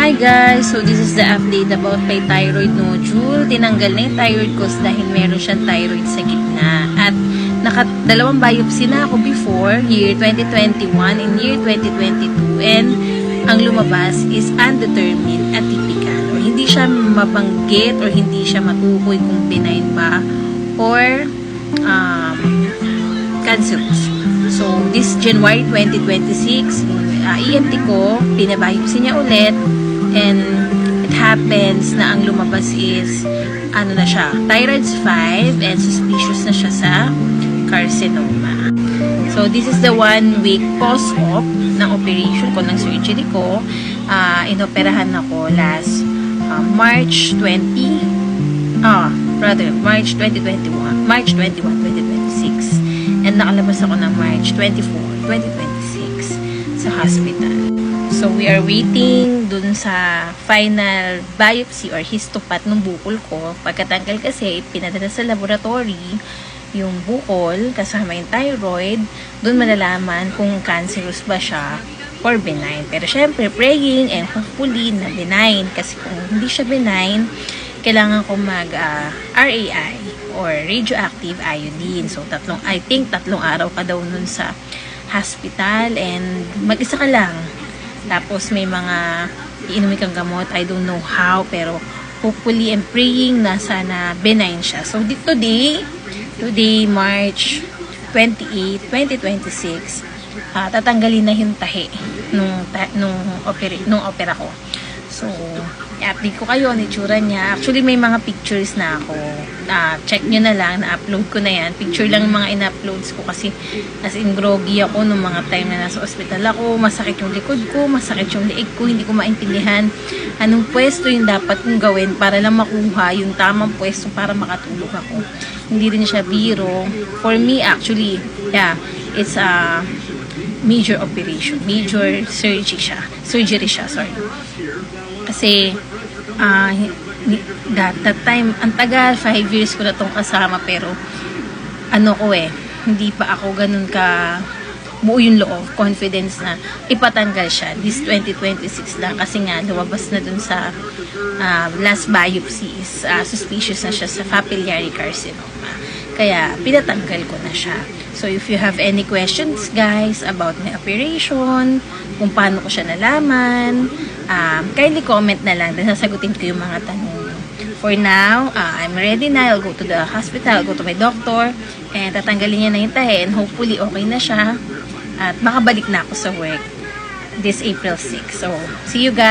Hi guys! So this is the update about my thyroid nodule. Tinanggal na yung thyroid ko dahil meron siyang thyroid sa gitna. At dalawang biopsy na ako before, year 2021 and year 2022. And ang lumabas is undetermined atypical. Or hindi siya mabanggit or hindi siya matukoy kung benign ba or cancerous. So this January 2026, EMT ko, pinabiopsy niya ulit, and it happens na ang lumabas is ano na siya, thyroid's 5 and suspicious na siya sa carcinoma. So this is the 1 week post-op ng operation ko, ng surgery ko. Inoperahan ako last March 2021, March 21, 2026. And nakalabas ako ng March 24, 2026 sa hospital. So, we are waiting dun sa final biopsy or histopath ng bukol ko. Pagkatanggal kasi, pinadala sa laboratory yung bukol kasama yung thyroid. Dun malalaman kung cancerous ba siya or benign. Pero syempre, praying and hopefully na benign. Kasi kung hindi siya benign, kailangan ko mag-RAI or radioactive iodine. So, I think tatlong araw ka daw nun sa hospital and mag-isa ka lang. Tapos may mga iinumin kang gamot. I don't know how, pero hopefully I'm praying na sana benign siya. So today March 28, 2026, tatanggalin na yung tahi nung opera ko. So, i-update ko kayo ang itsura niya. Actually, may mga pictures na ako. Check nyo na lang, na-upload ko na yan. Picture lang yung mga in-uploads ko kasi as in groggy ako nung mga time na nasa ospital ako. Masakit yung likod ko, masakit yung liig ko. Hindi ko maintindihan anong pwesto yung dapat kong gawin para lang makuha yung tamang pwesto para makatulog ako. Hindi rin siya biro. For me, actually, yeah, it's a major operation. Major surgery siya, sorry. Kasi, that time, ang tagal, 5 years ko na itong kasama, pero, hindi pa ako ganun ka buo yung loob, confidence na ipatanggal siya. This 2026 lang, kasi nga, lumabas na dun sa last biopsy is suspicious na siya sa papillary carcinoma. Kaya, pinatanggal ko na siya. So, if you have any questions, guys, about my operation, kung paano ko siya nalaman, kindly comment na lang. Then, sasagutin ko yung mga tanong. For now, I'm ready na. I'll go to the hospital, I'll go to my doctor, and tatanggalin niya na yung tahi, and hopefully, okay na siya. At makabalik na ako sa work this April 6. So, see you guys.